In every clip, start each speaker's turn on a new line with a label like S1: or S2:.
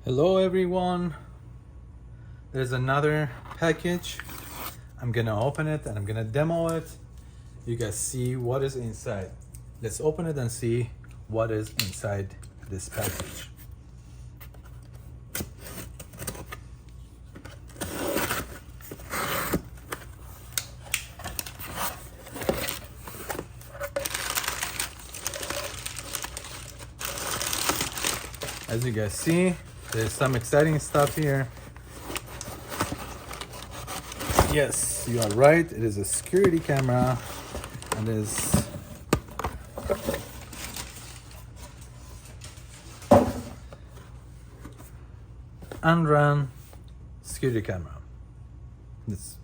S1: Hello everyone, there's another package. I'm gonna open it and I'm gonna demo it. You guys see what is inside. Let's open it and see what is inside this package. As you guys see, there's some exciting stuff here. Yes, you are right. It is a security camera and is ANRAN security camera. This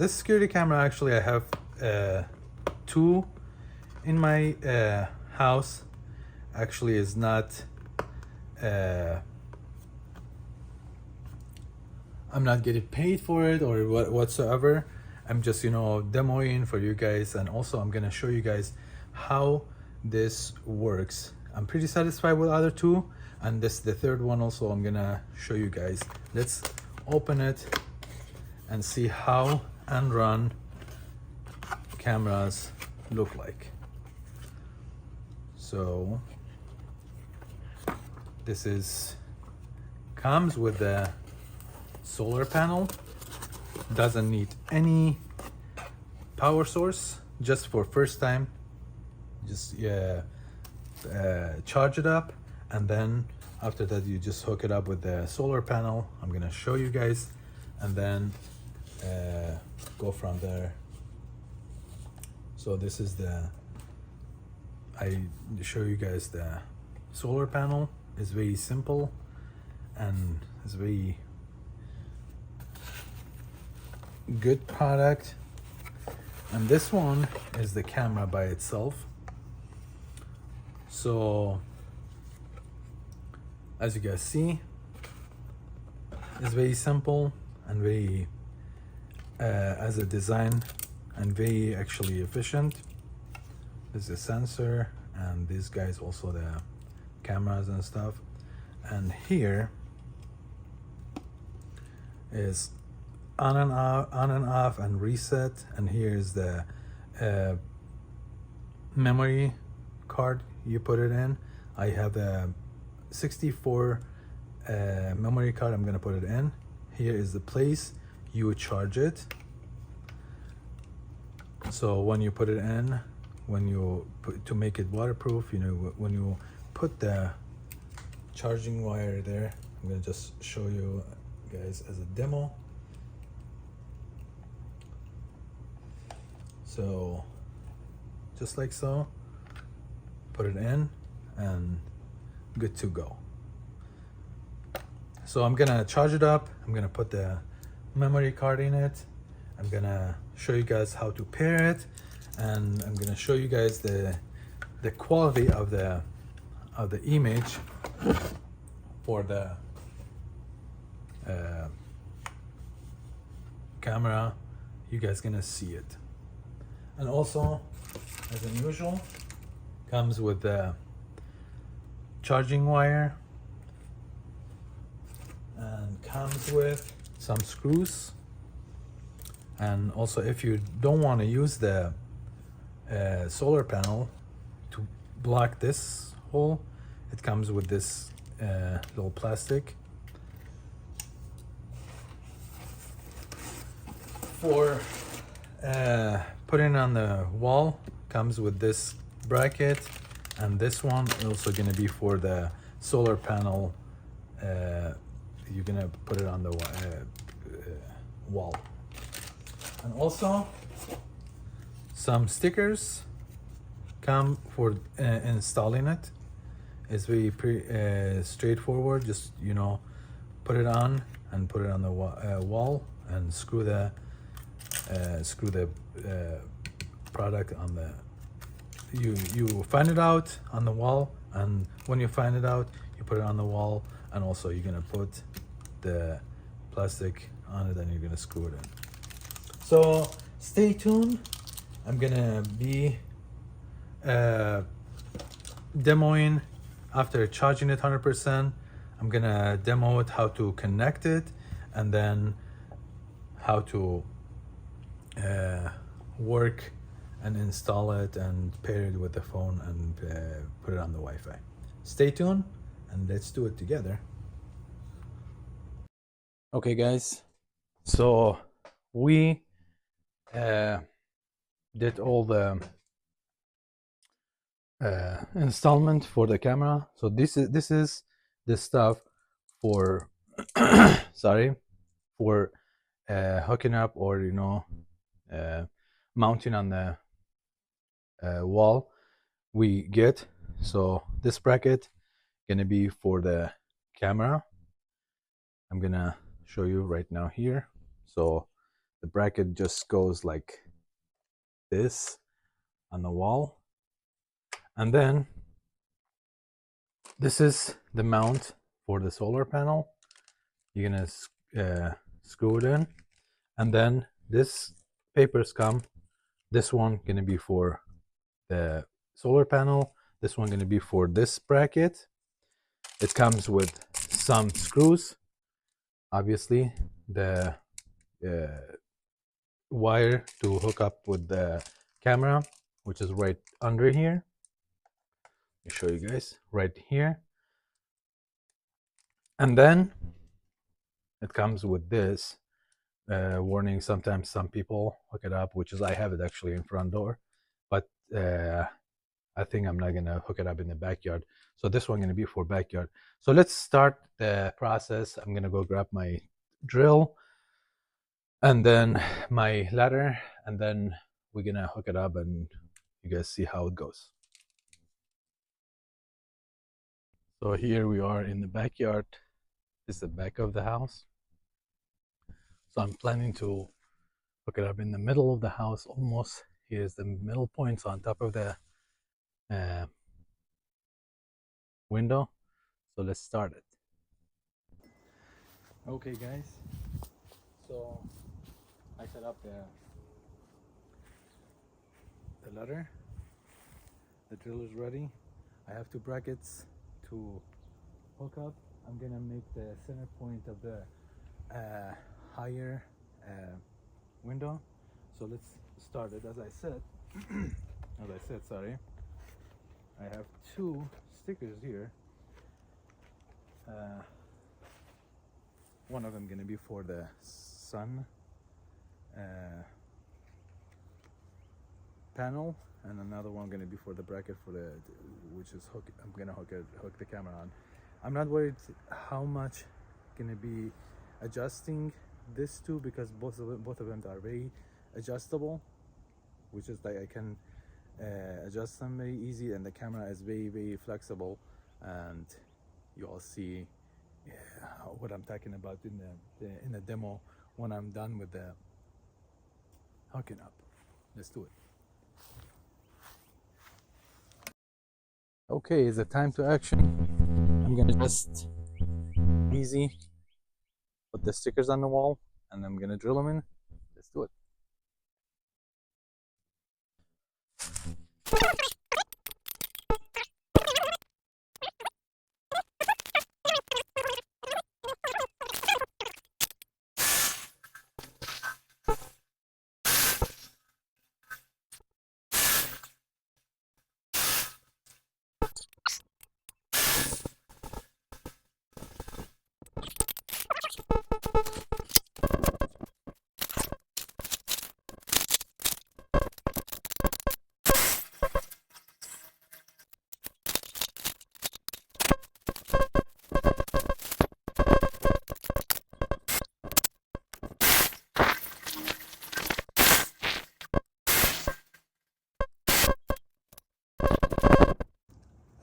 S1: security camera, actually I have two in my house. Actually is not I'm not getting paid for it or whatsoever. I'm just demoing for you guys, and also I'm gonna show you guys how this works. I'm pretty satisfied with other two, and this the third one also I'm gonna show you guys. Let's open it and see how ANRAN cameras look like. So this comes with the solar panel. Doesn't need any power source. Just for first time, just charge it up, and then after that you just hook it up with the solar panel. I'm gonna show you guys, and then go from there. So this is I show you guys the solar panel. Is very simple and it's very good product. And this one is the camera by itself. So as you guys see, it's very simple and very as a design, and very actually efficient. This is a sensor, and these guys also the cameras and stuff. And here is on and off and reset. And here is the memory card you put it in. I have a 64 memory card. I'm gonna put it in. Here is the place you charge it. So when you put it in, to make it waterproof, when you put the charging wire there, I'm gonna just show you guys as a demo. So just like so, put it in and good to go. So I'm gonna charge it up. I'm gonna put the memory card in it. I'm gonna show you guys how to pair it, and I'm gonna show you guys the quality of the image for the camera. You guys gonna see it. And also, as usual, comes with the charging wire, and comes with some screws. And also, if you don't want to use the solar panel to block this hole, it comes with this little plastic for putting on the wall. Comes with this bracket, and this one also gonna be for the solar panel. You're gonna put it on the wall. And also some stickers come for installing it. It's very straightforward. Just put it on and put it on the wall, and screw the product on the. You find it out on the wall, and when you find it out, you put it on the wall, and also you're gonna put the plastic on it, and you're gonna screw it in. So stay tuned. I'm gonna be demoing after charging it 100%, I'm gonna demo it how to connect it, and then how to work and install it and pair it with the phone and put it on the Wi-Fi. Stay tuned and let's do it together. Okay guys, so we did all the installment for the camera. So this is the stuff for sorry, for hooking up, or mounting on the wall we get. So this bracket gonna be for the camera. I'm gonna show you right now here. So the bracket just goes like this on the wall, and then this is the mount for the solar panel. You're gonna screw it in, and then this papers come. This one gonna be for the solar panel, this one gonna be for this bracket. It comes with some screws, obviously the wire to hook up with the camera, which is right under here. Let me show you guys right here. And then it comes with this warning. Sometimes some people hook it up, which is I have it actually in front door, but I think I'm not gonna hook it up in the backyard. So this one gonna be for backyard. So let's start the process. I'm gonna go grab my drill and then my ladder, and then we're gonna hook it up and you guys see how it goes. So here we are in the backyard. This is the back of the house. So I'm planning to hook it up in the middle of the house almost. Here's the middle points on top of the window. So let's start it. Okay guys, so I set up the ladder. The drill is ready. I have two brackets to hook up. I'm gonna make the center point of the higher window. So let's start it. As I said, sorry, I have two stickers here. One of them gonna be for the sun panel, and another one gonna be for the bracket for the, which is hook. I'm gonna hook the camera on. I'm not worried how much gonna be adjusting this two, because both of them are very adjustable, which is like I can adjust them very easy, and the camera is very flexible, and you all see what I'm talking about in the demo when I'm done with the hooking up. Let's do it. Okay, it's the time to action. I'm gonna just easy put the stickers on the wall, and I'm gonna drill them in. Let's do it.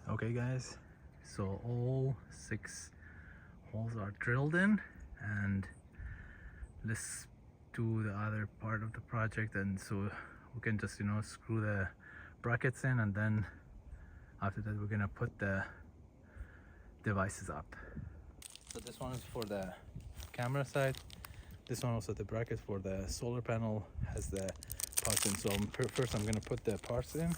S1: Okay guys, so all 6 holes are drilled in, and let's do the other part of the project, and so we can just screw the brackets in, and then after that we're gonna put the devices up. So this one is for the camera side, this one also the bracket for the solar panel has the parts in. So first I'm gonna put the parts in.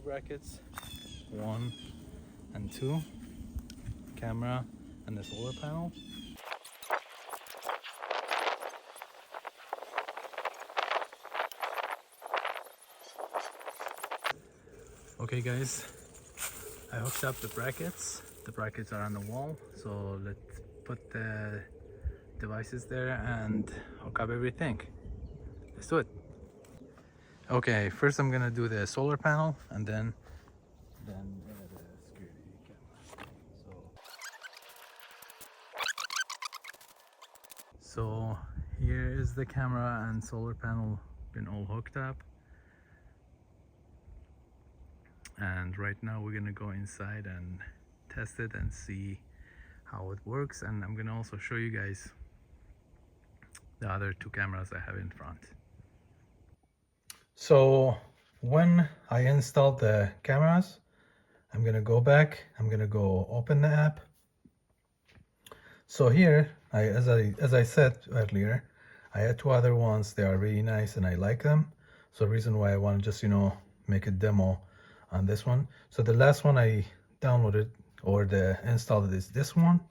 S1: brackets, 1 and 2, camera and the solar panel. Okay guys, I hooked up the brackets. The brackets are on the wall, so let's put the devices there and hook up everything. Let's do it. Okay, first I'm gonna do the solar panel and then the security camera. So here is the camera and solar panel been all hooked up. And right now we're gonna go inside and test it and see how it works, and I'm gonna also show you guys the other 2 cameras I have in front. So when I installed the cameras, I'm gonna go back, I'm gonna go open the app. So here, as I said earlier, I had 2 other ones. They are really nice and I like them. So the reason why I want to just make a demo on this one. So the last one I downloaded or installed is this one.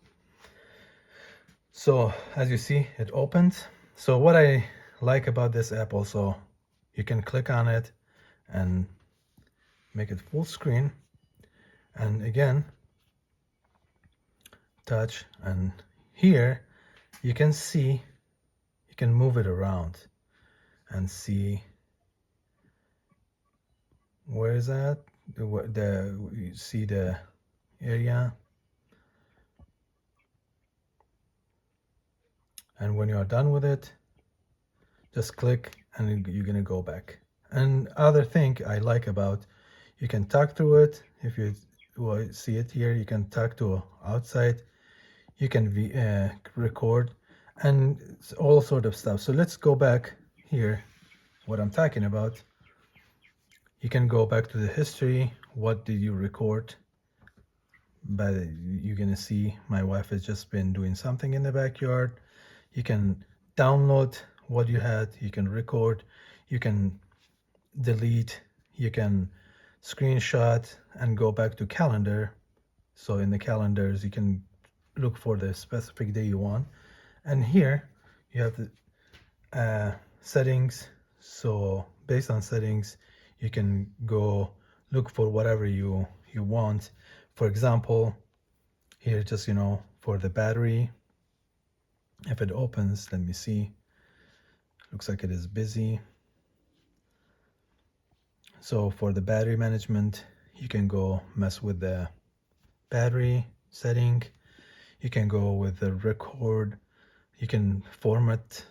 S1: So as you see, it opened. So what I like about this app also, you can click on it and make it full screen, and again touch, and here you can see, you can move it around and see where is that, you see the area, and when you are done with it, just click and you're gonna go back. And other thing I like about, you can talk to it. If you see it here, you can talk to outside, you can record and all sort of stuff. So let's go back here, what I'm talking about. You can go back to the history. What did you record? But you're gonna see my wife has just been doing something in the backyard. You can download what you had, you can record, you can delete, you can screenshot and go back to calendar. So in the calendars you can look for the specific day you want, and here you have the settings. So based on settings, you can go look for whatever you want. For example, here just for the battery, if it opens, let me see, looks like it is busy. So for the battery management, you can go mess with the battery setting, you can go with the record, you can format,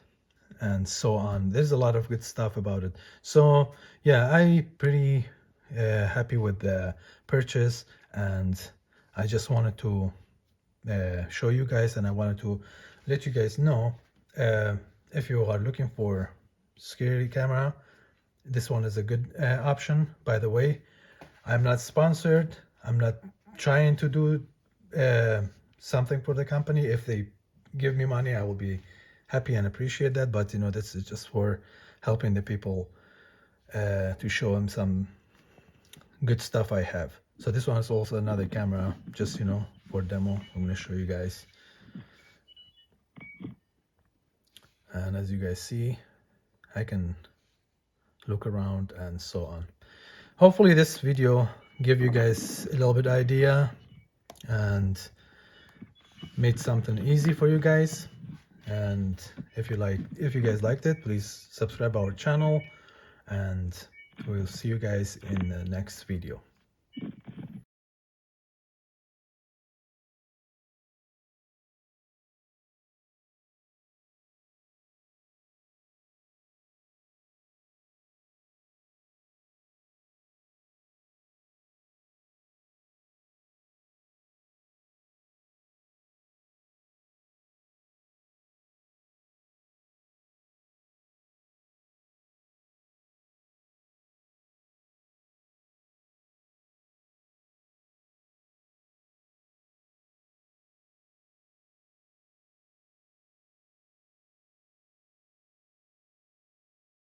S1: and so on. There's a lot of good stuff about it. So yeah, I pretty happy with the purchase, and I just wanted to show you guys, and I wanted to let you guys know, if you are looking for security camera, this one is a good option. By the way, I'm not sponsored, I'm not trying to do something for the company. If they give me money, I will be happy and appreciate that, but this is just for helping the people, to show them some good stuff I have. So this one is also another camera, just for demo. I'm going to show you guys, and as you guys see, I can look around and so on. Hopefully this video give you guys a little bit idea and made something easy for you guys. And if you guys liked it, please subscribe our channel, and we'll see you guys in the next video.